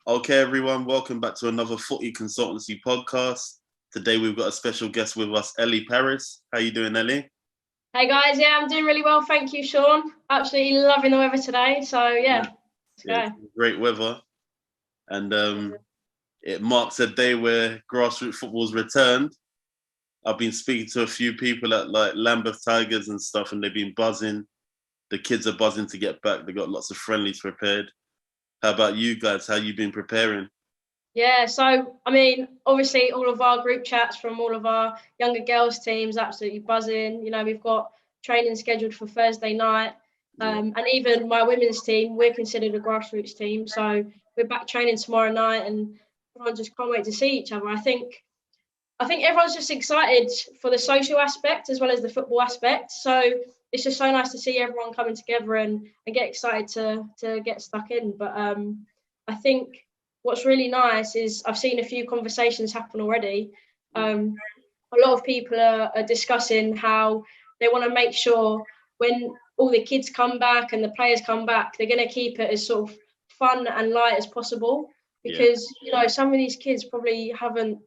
Okay, everyone, welcome back to another Footy Consultancy podcast. Today we've got a special guest with us, Ellie Paris. How you doing, Ellie? Hey guys, yeah, I'm doing really well, thank you, Sean. Absolutely loving the weather today, so yeah, let's go. Great weather. And it marks a day where grassroots football's returned. I've been speaking to a few people at like Lambeth Tigers and stuff, and they've been buzzing. The kids are buzzing to get back. They got lots of friendlies prepared. How about you guys? How you been preparing? Yeah, so I mean, obviously all of our group chats from all of our younger girls teams absolutely buzzing. You know, we've got training scheduled for Thursday night. And even my women's team, we're considered a grassroots team. So we're back training tomorrow night and everyone just can't wait to see each other. I think everyone's just excited for the social aspect as well as the football aspect. So it's just so nice to see everyone coming together and get excited to get stuck in. But I think what's really nice is I've seen a few conversations happen already. A lot of people are discussing how they want to make sure when all the kids come back and the players come back, they're going to keep it as sort of fun and light as possible because, you know, some of these kids probably haven't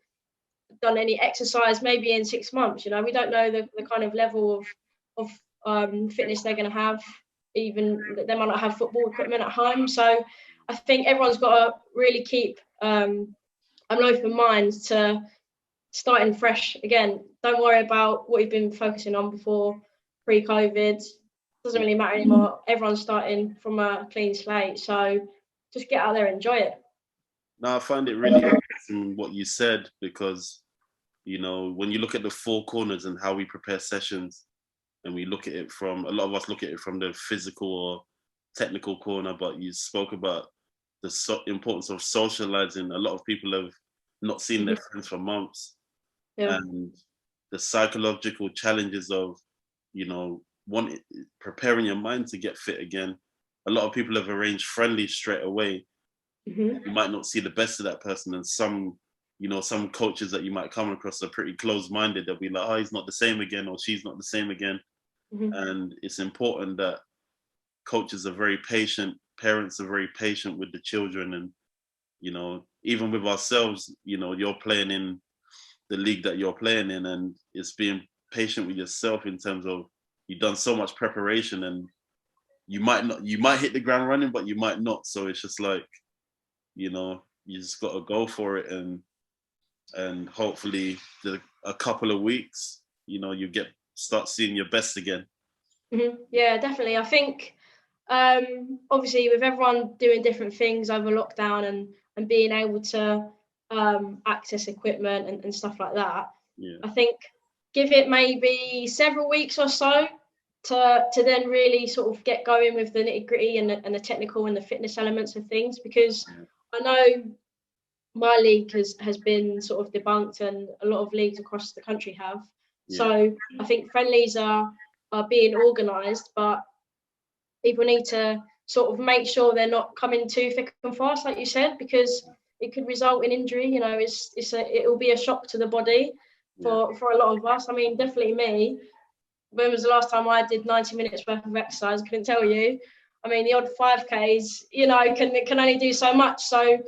done any exercise maybe in 6 months. You know, we don't know the kind of level of fitness they're going to have. Even they might not have football equipment at home. So I think everyone's got to really keep an open mind to starting fresh again. Don't worry about what you've been focusing on before pre-COVID. Doesn't really matter anymore. Everyone's starting from a clean slate. So just get out there and enjoy it. No, I find it really interesting what you said because, you know, when you look at the four corners and how we prepare sessions, and we look at it from, a lot of us look at it from the physical or technical corner, but you spoke about the importance of socializing. A lot of people have not seen their friends for months. Yeah. And the psychological challenges of, you know, preparing your mind to get fit again. A lot of people have arranged friendlies straight away. You might not see the best of that person, and some coaches that you might come across are pretty close-minded. They'll be like, oh, he's not the same again, or she's not the same again. And it's important that coaches are very patient, parents are very patient with the children, and, you know, even with ourselves, you know, you're playing in the league that you're playing in, and it's being patient with yourself in terms of you've done so much preparation, and you might hit the ground running, but you might not. So it's just like, you know, you just got to go for it, and hopefully a couple of weeks, you know, you start seeing your best again. Yeah, definitely. I think obviously with everyone doing different things over lockdown and being able to access equipment and stuff like that, I think give it maybe several weeks or so to then really sort of get going with the nitty gritty and the technical and the fitness elements of things, because I know my league has been sort of debunked and a lot of leagues across the country have. So I think friendlies are being organised, but people need to sort of make sure they're not coming too thick and fast, like you said, because it could result in injury. You know, it will be a shock to the body for a lot of us. I mean, definitely me. When was the last time I did 90 minutes worth of exercise? I couldn't tell you. I mean, the odd 5Ks, you know, can only do so much. So,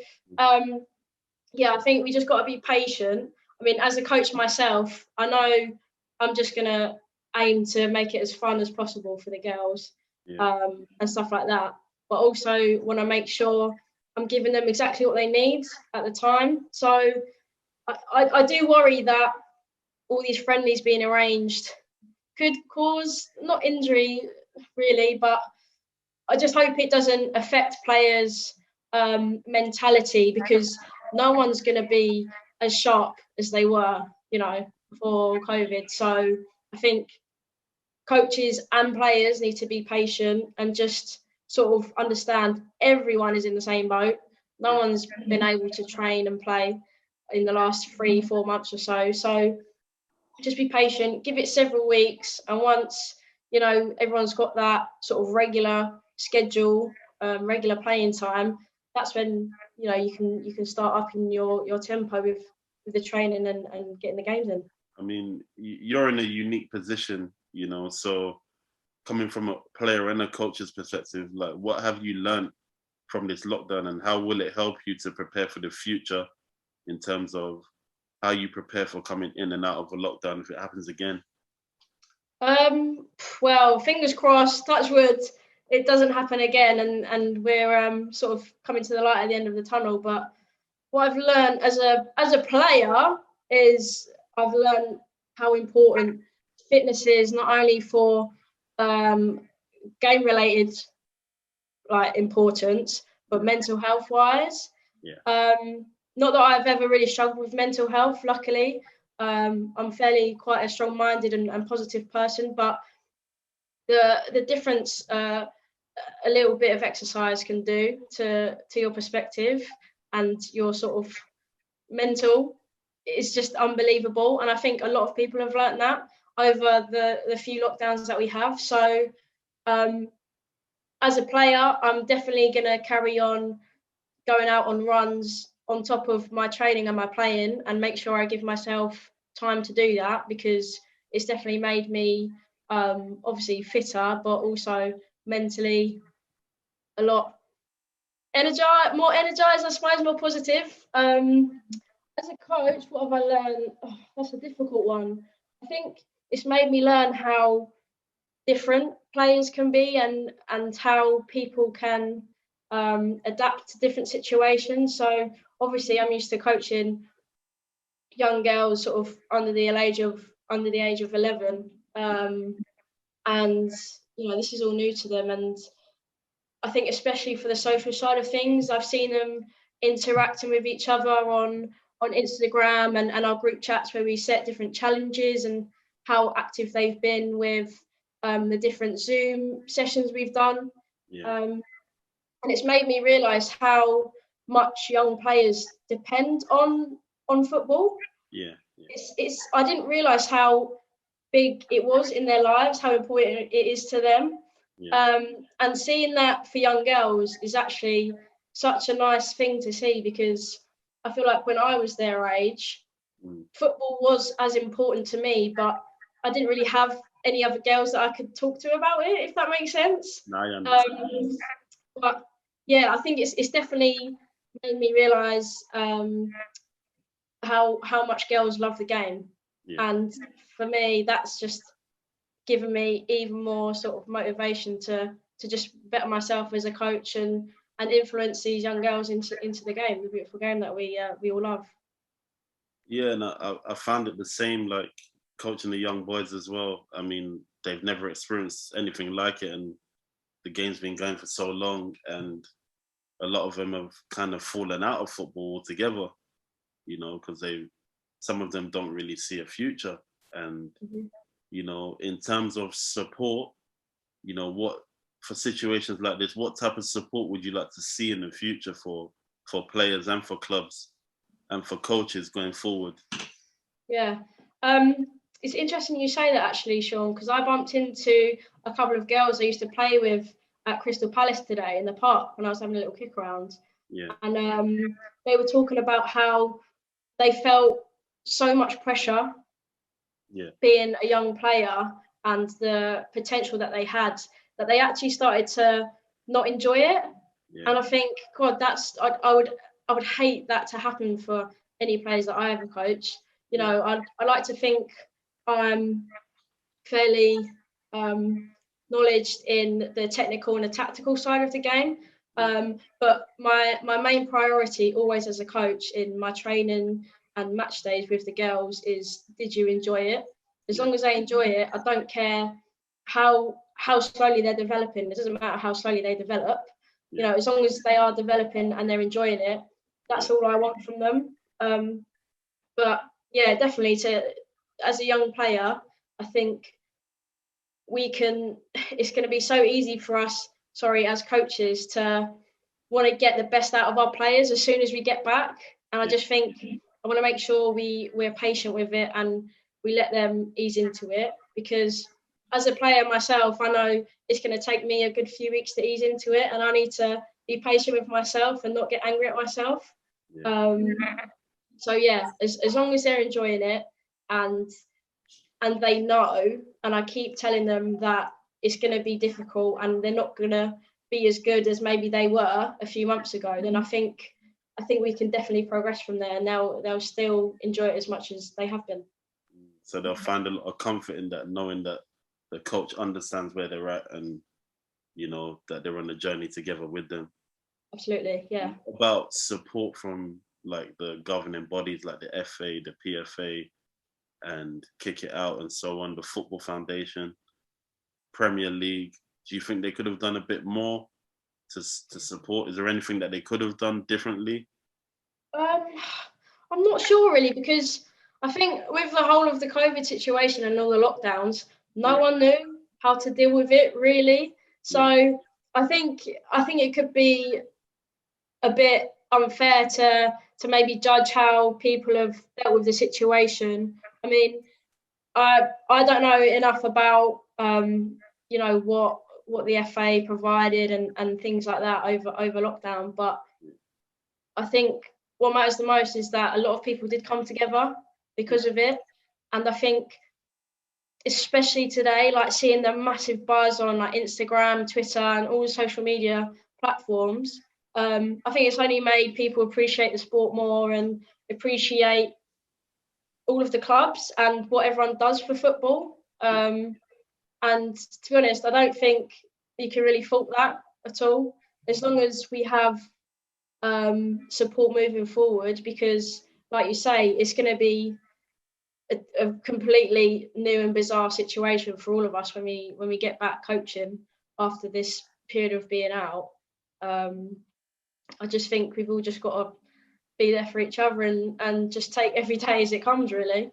yeah, I think we just got to be patient. I mean, as a coach myself, I know I'm just going to aim to make it as fun as possible for the girls and stuff like that. But also want to make sure I'm giving them exactly what they need at the time. So I do worry that all these friendlies being arranged could cause, not injury really, but I just hope it doesn't affect players' mentality, because no one's going to be as sharp as they were, you know, before COVID. So I think coaches and players need to be patient and just sort of understand everyone is in the same boat. No one's been able to train and play in the last 3-4 months or so. So just be patient, give it several weeks, and once, you know, everyone's got that sort of regular schedule, regular playing time, that's when, you know, you can start upping your tempo with the training and getting the games in. I mean, you're in a unique position, you know, so coming from a player and a coach's perspective, like, what have you learned from this lockdown, and how will it help you to prepare for the future in terms of how you prepare for coming in and out of a lockdown if it happens again? Well, fingers crossed, touch wood, it doesn't happen again, and we're sort of coming to the light at the end of the tunnel. But what I've learned as a player is I've learned how important fitness is, not only for game related like importance, but mental health wise. Yeah. Not that I've ever really struggled with mental health, luckily. I'm fairly quite a strong-minded and positive person, but the difference a little bit of exercise can do to your perspective and your sort of mental is just unbelievable. And I think a lot of people have learnt that over the few lockdowns that we have. So as a player, I'm definitely going to carry on going out on runs on top of my training and my playing, and make sure I give myself time to do that, because it's definitely made me obviously fitter, but also mentally a lot more energized, I suppose, more positive. As a coach, what have I learned? Oh, that's a difficult one. I think it's made me learn how different players can be, and how people can adapt to different situations. So obviously I'm used to coaching young girls sort of under the age of 11, and this is all new to them. And I think especially for the social side of things, I've seen them interacting with each other on Instagram and our group chats where we set different challenges, and how active they've been with the different Zoom sessions we've done. Yeah. And it's made me realise how much young players depend on football. Yeah. It's I didn't realise how big it was in their lives, how important it is to them. Yeah. And seeing that for young girls is actually such a nice thing to see, because I feel like when I was their age, football was as important to me, but I didn't really have any other girls that I could talk to about it, if that makes sense. No, I understand. But yeah, I think it's definitely made me realise how much girls love the game. Yeah. And for me, that's just given me even more sort of motivation to just better myself as a coach and influence these young girls into the game, the beautiful game that we all love. Yeah, and I found it the same, like coaching the young boys as well. I mean, they've never experienced anything like it, and the game's been going for so long, and a lot of them have kind of fallen out of football altogether, because some of them don't really see a future. And in terms of support, what for situations like this, what type of support would you like to see in the future for players and for clubs and for coaches going forward? Yeah, it's interesting you say that, actually, Sean, because I bumped into a couple of girls I used to play with at Crystal Palace today in the park when I was having a little kick around. Yeah. And they were talking about how they felt so much pressure being a young player and the potential that they had, that they actually started to not enjoy it. Yeah. And I think, God, that's I would hate that to happen for any players that I ever coach. I like to think I'm fairly knowledge in the technical and the tactical side of the game. But my main priority always as a coach in my training and match days with the girls is, did you enjoy it? As long as they enjoy it, I don't care how slowly they're developing. It doesn't matter how slowly they develop. As long as they are developing and they're enjoying it, that's all I want from them. But yeah, definitely as a young player, I think it's going to be so easy for us, as coaches, to want to get the best out of our players as soon as we get back. And I just think I want to make sure we're patient with it and we let them ease into it, because as a player myself, I know it's going to take me a good few weeks to ease into it, and I need to be patient with myself and not get angry at myself. So yeah, as long as they're enjoying it and they know, and I keep telling them that it's going to be difficult and they're not going to be as good as maybe they were a few months ago, then I think we can definitely progress from there, and they'll still enjoy it as much as they have been. So they'll find a lot of comfort in that, knowing that the coach understands where they're at, and that they're on a journey together with them. Absolutely, yeah. About support from like the governing bodies like the FA, the PFA, and Kick It Out and so on, the Football Foundation, Premier League, do you think they could have done a bit more to support? Is there anything that they could have done differently? I'm not sure really, because I think with the whole of the COVID situation and all the lockdowns, no one knew how to deal with it really. So I think it could be a bit unfair to maybe judge how people have dealt with the situation. I mean, I don't know enough about what the FA provided and things like that over lockdown, but I think what matters the most is that a lot of people did come together because of it. And I think especially today, like seeing the massive buzz on like Instagram, Twitter, and all the social media platforms, I think it's only made people appreciate the sport more and appreciate all of the clubs and what everyone does for football. And to be honest, I don't think you can really fault that at all, as long as we have support moving forward, because like you say, it's going to be a completely new and bizarre situation for all of us when we get back coaching after this period of being out. I just think we've all just got to be there for each other and just take every day as it comes, really.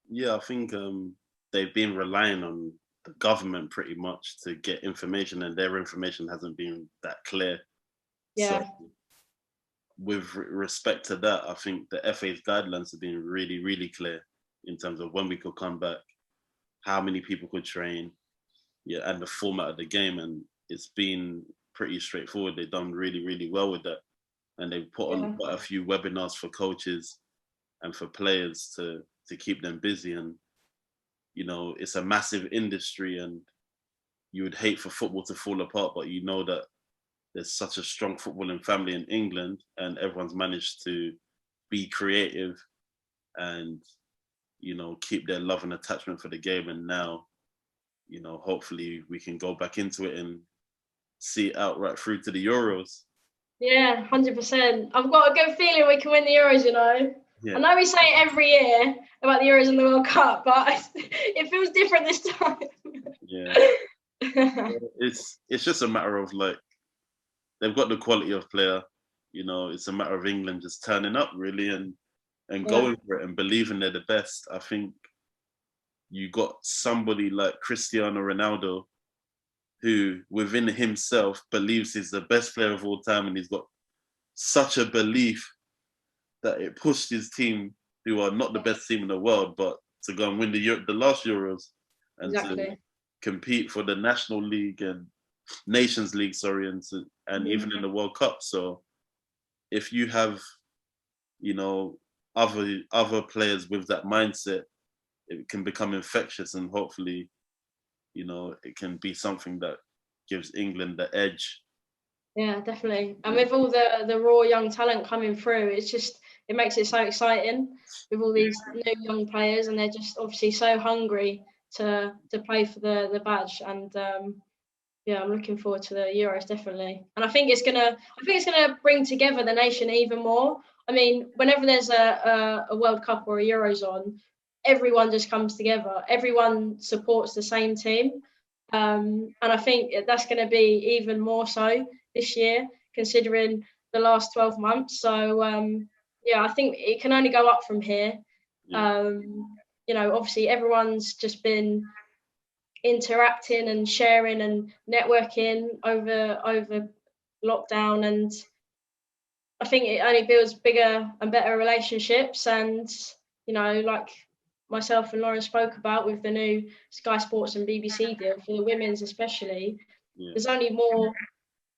Yeah, I think they've been relying on the government pretty much to get information, and their information hasn't been that clear. Yeah. So with respect to that, I think the FA's guidelines have been really, really clear in terms of when we could come back, how many people could train, and the format of the game. And it's been pretty straightforward. They've done really, really well with that. And they've put on quite a few webinars for coaches and for players to keep them busy. And, it's a massive industry, and you would hate for football to fall apart, but you know that there's such a strong footballing family in England, and everyone's managed to be creative and, keep their love and attachment for the game. And now, hopefully we can go back into it and see it out right through to the Euros. Yeah, 100%. I've got a good feeling we can win the Euros, Yeah. I know we say it every year about the Euros and the World Cup, but it feels different this time. Yeah. It's just a matter of like, they've got the quality of player, it's a matter of England just turning up really and going for it and believing they're the best. I think you got somebody like Cristiano Ronaldo, who within himself believes he's the best player of all time, and he's got such a belief that it pushed his team, who are not the best team in the world, but to go and win the last Euros and to compete for the National League and Nations League, and even in the World Cup. So if you have, other players with that mindset, it can become infectious, and hopefully, it can be something that gives England the edge. Yeah, definitely. And with all the raw young talent coming through, it makes it so exciting with all these new young players, and they're just obviously so hungry to play for the badge. And I'm looking forward to the Euros, definitely. And I think it's gonna bring together the nation even more. I mean, whenever there's a World Cup or a Euros on, everyone just comes together. Everyone supports the same team. And I think that's going to be even more so this year, considering the last 12 months. So, I think it can only go up from here. Yeah. Obviously everyone's just been interacting and sharing and networking over lockdown, and I think it only builds bigger and better relationships. And like myself and Lauren spoke about with the new Sky Sports and BBC deal for the women's especially, there's only more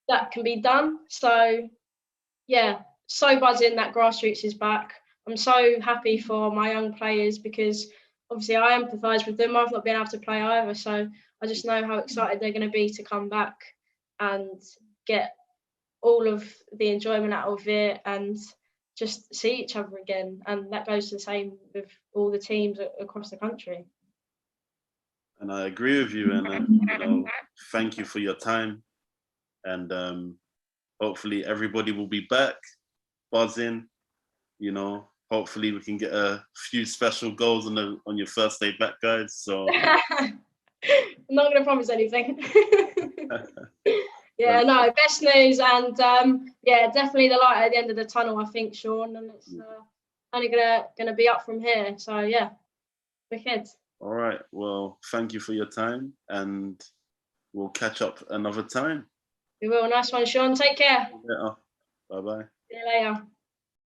that can be done. So so buzzing that Grassroots is back. I'm so happy for my young players, because obviously I empathise with them. I've not been able to play either, so I just know how excited they're going to be to come back. and get all of the enjoyment out of it and just see each other again. And that goes the same with all the teams across the country. And I agree with you. And thank you for your time. And hopefully everybody will be back, buzzing. Hopefully we can get a few special goals on your first day back, guys. So I'm not going to promise anything. Yeah, no, best news, and definitely the light at the end of the tunnel, I think, Sean, and it's only gonna be up from here. So yeah, wicked. All right, well, thank you for your time, and we'll catch up another time. We will. Nice one, Sean. Take care. Yeah. Bye bye. See you later.